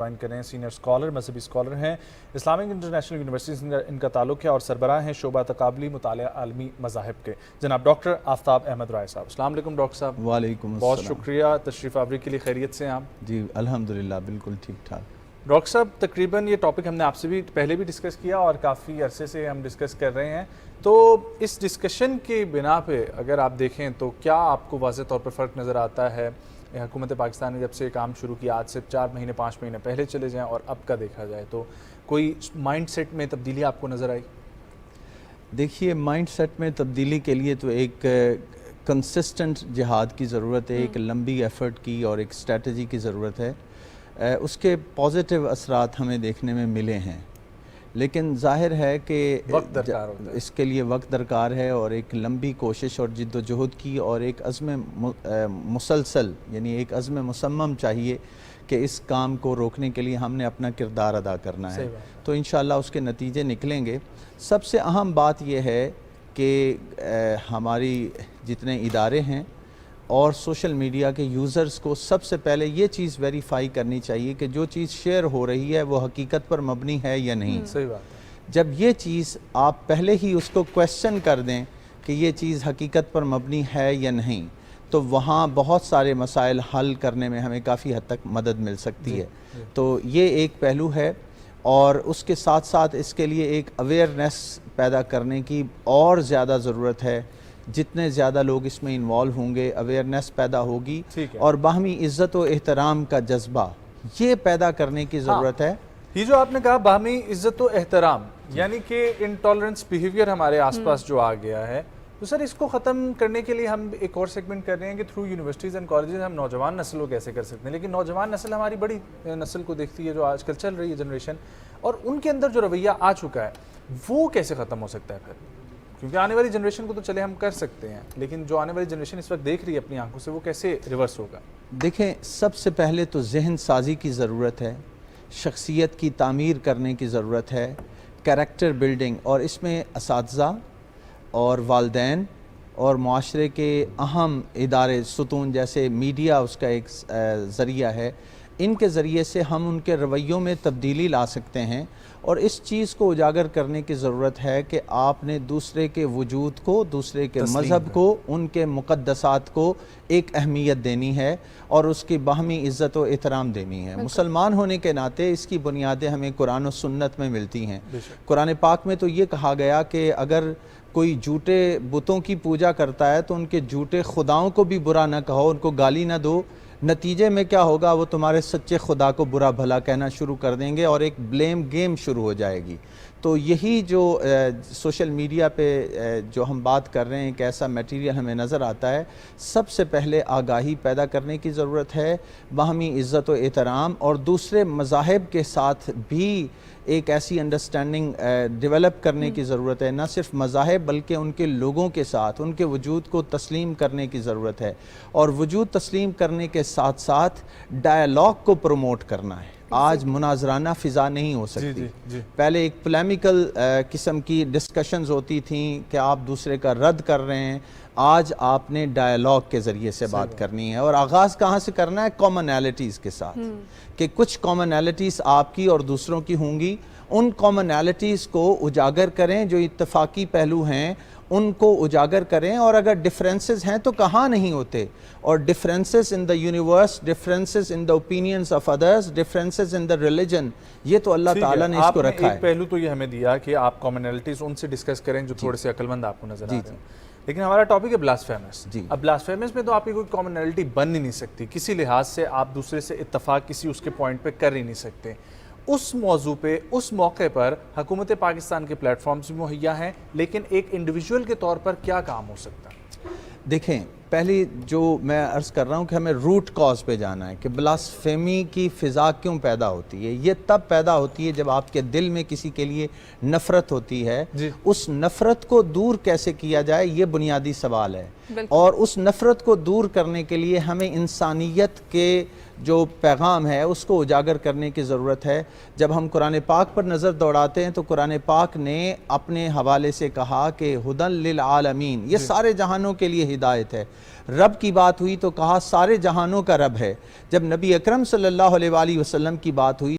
Join کر رہے ہیں سینئر اسکالر مذہبی اسکالر ہیں اسلامک انٹرنیشنل یونیورسٹی سے ان کا تعلق ہے اور سربراہ ہیں شعبہ تقابلی مطالعہ عالمی مذاہب کے جناب ڈاکٹر آفتاب احمد رائے صاحب۔ السلام علیکم ڈاکٹر صاحب۔ وعلیکم السلام۔ بہت شکریہ تشریف آوری کے لیے، خیریت سے ہیں آپ؟ جی الحمدللہ بالکل ٹھیک ٹھاک۔ ڈاکٹر صاحب تقریباً یہ ٹاپک ہم نے آپ سے بھی پہلے بھی ڈسکس کیا اور کافی عرصے سے ہم ڈسکس کر رہے ہیں، تو اس ڈسکشن کی بنا پہ اگر آپ دیکھیں تو کیا آپ کو واضح طور پر فرق نظر آتا ہے؟ حکومت پاکستان نے جب سے کام شروع کیا آج سے 4 مہینے 5 مہینے پہلے چلے جائیں اور اب کا دیکھا جائے تو کوئی مائنڈ سیٹ میں تبدیلی آپ کو نظر آئی؟ دیکھیے مائنڈ سیٹ میں تبدیلی کے لیے تو ایک کنسسٹنٹ جہاد کی ضرورت ہے، ایک لمبی ایفرٹ کی اور ایک اسٹریٹجی کی ضرورت ہے۔ اس کے پازیٹیو اثرات ہمیں دیکھنے میں ملے ہیں، لیکن ظاہر ہے کہ وقت درکار ہوتا ہے، اس کے لیے وقت درکار ہے اور ایک لمبی کوشش اور جد و جہد کی اور ایک عزم مسلسل یعنی ایک عزم مصمم چاہیے کہ اس کام کو روکنے کے لیے ہم نے اپنا کردار ادا کرنا ہے، تو انشاءاللہ اس کے نتیجے نکلیں گے۔ سب سے اہم بات یہ ہے کہ ہماری جتنے ادارے ہیں اور سوشل میڈیا کے یوزرز کو سب سے پہلے یہ چیز ویریفائی کرنی چاہیے کہ جو چیز شیئر ہو رہی ہے وہ حقیقت پر مبنی ہے یا نہیں۔ صحیح بات ہے۔ جب یہ چیز آپ پہلے ہی اس کو کویسچن کر دیں کہ یہ چیز حقیقت پر مبنی ہے یا نہیں، تو وہاں بہت سارے مسائل حل کرنے میں ہمیں کافی حد تک مدد مل سکتی ہے۔ تو یہ ایک پہلو ہے، اور اس کے ساتھ ساتھ اس کے لیے ایک اویئرنیس پیدا کرنے کی اور زیادہ ضرورت ہے۔ جتنے زیادہ لوگ اس میں انوالو ہوں گے اویئرنیس پیدا ہوگی، اور باہمی عزت و احترام کا جذبہ یہ پیدا کرنے کی ضرورت ہے۔ یہ جو آپ نے کہا باہمی عزت و احترام، یعنی کہ انٹالرنس بیہیویئر ہمارے آس پاس جو آ گیا ہے، تو سر اس کو ختم کرنے کے لیے ہم ایک اور سیگمنٹ کر رہے ہیں کہ تھرو یونیورسٹیز اینڈ کالجز ہم نوجوان نسل کو کیسے کر سکتے ہیں، لیکن نوجوان نسل ہماری بڑی نسل کو دیکھتی ہے جو آج کل چل رہی ہے جنریشن، اور ان کے اندر جو رویہ آ چکا ہے وہ کیسے ختم ہو سکتا ہے پھر؟ کیونکہ آنے والی جنریشن کو تو چلے ہم کر سکتے ہیں، لیکن جو آنے والی جنریشن اس وقت دیکھ رہی ہے اپنی آنکھوں سے وہ کیسے ریورس ہوگا؟ دیکھیں سب سے پہلے تو ذہن سازی کی ضرورت ہے، شخصیت کی تعمیر کرنے کی ضرورت ہے، کریکٹر بلڈنگ، اور اس میں اساتذہ اور والدین اور معاشرے کے اہم ادارے ستون جیسے میڈیا اس کا ایک ذریعہ ہے، ان کے ذریعے سے ہم ان کے رویوں میں تبدیلی لا سکتے ہیں، اور اس چیز کو اجاگر کرنے کی ضرورت ہے کہ آپ نے دوسرے کے وجود کو، دوسرے کے مذہب کو، ان کے مقدسات کو ایک اہمیت دینی ہے اور اس کی باہمی عزت و احترام دینی ہے۔ مسلمان ہونے کے ناطے اس کی بنیادیں ہمیں قرآن و سنت میں ملتی ہیں۔ قرآن پاک میں تو یہ کہا گیا کہ اگر کوئی جھوٹے بتوں کی پوجا کرتا ہے تو ان کے جھوٹے خداؤں کو بھی برا نہ کہو، ان کو گالی نہ دو، نتیجے میں کیا ہوگا، وہ تمہارے سچے خدا کو برا بھلا کہنا شروع کر دیں گے اور ایک بلیم گیم شروع ہو جائے گی۔ تو یہی جو سوشل میڈیا پہ جو ہم بات کر رہے ہیں ایک ایسا میٹیریل ہمیں نظر آتا ہے، سب سے پہلے آگاہی پیدا کرنے کی ضرورت ہے، باہمی عزت و احترام اور دوسرے مذاہب کے ساتھ بھی ایک ایسی انڈرسٹینڈنگ ڈیولپ کرنے کی ضرورت ہے، نہ صرف مذاہب بلکہ ان کے لوگوں کے ساتھ ان کے وجود کو تسلیم کرنے کی ضرورت ہے، اور وجود تسلیم کرنے کے ساتھ ساتھ ڈائیلاگ کو پروموٹ کرنا ہے۔ آج مناظرانہ فضا نہیں ہو سکتی، پہلے ایک پولیمیکل قسم کی ڈسکشنز ہوتی تھیں کہ آپ دوسرے کا رد کر رہے ہیں، آج آپ نے ڈائیلاگ کے ذریعے سے بات کرنی ہے، اور آغاز کہاں سے کرنا ہے؟ کامنالٹیز کے ساتھ، کہ کچھ کامنالٹیز آپ کی اور دوسروں کی ہوں گی، ان کامنالٹیز کو اجاگر کریں، جو اتفاقی پہلو ہیں ان کو اجاگر کریں، اور اگر ڈفرینسز ہیں تو کہاں نہیں ہوتے، اور differences in the universe, differences in the opinions of others, differences in the religion, یہ تو اللہ تعالیٰ نے اس کو رکھا ہے۔ ایک پہلو تو یہ ہمیں دیا کہ آپ کامنالٹیز ان سے ڈسکس کریں جو تھوڑے سے عقل مند آپ کو نظر آ رہے ہیں، لیکن ہمارا ٹاپک ہے بلاسفیمس۔ اب بلاسفیمس میں تو آپ کی کوئی کامنالٹی بن ہی نہیں سکتی، کسی لحاظ سے آپ دوسرے سے اتفاق کسی اس کے پوائنٹ پہ کر ہی نہیں سکتے۔ اس موضوع پہ اس موقع پر حکومت پاکستان کے پلیٹ فارمز بھی مہیا ہیں، لیکن ایک انڈیویجول کے طور پر کیا کام ہو سکتا ہے؟ دیکھیں پہلی جو میں عرض کر رہا ہوں کہ ہمیں روٹ کاز پہ جانا ہے کہ بلاسفیمی کی فضا کیوں پیدا ہوتی ہے۔ یہ تب پیدا ہوتی ہے جب آپ کے دل میں کسی کے لیے نفرت ہوتی ہے، اس نفرت کو دور کیسے کیا جائے یہ بنیادی سوال ہے۔ اور اس نفرت کو دور کرنے کے لیے ہمیں انسانیت کے جو پیغام ہے اس کو اجاگر کرنے کی ضرورت ہے۔ جب ہم قرآن پاک پر نظر دوڑاتے ہیں تو قرآن پاک نے اپنے حوالے سے کہا کہ ہدی للعالمین، یہ سارے جہانوں کے لیے ہدایت ہے۔ رب کی بات ہوئی تو کہا سارے جہانوں کا رب ہے۔ جب نبی اکرم صلی اللہ علیہ وآلہ وسلم کی بات ہوئی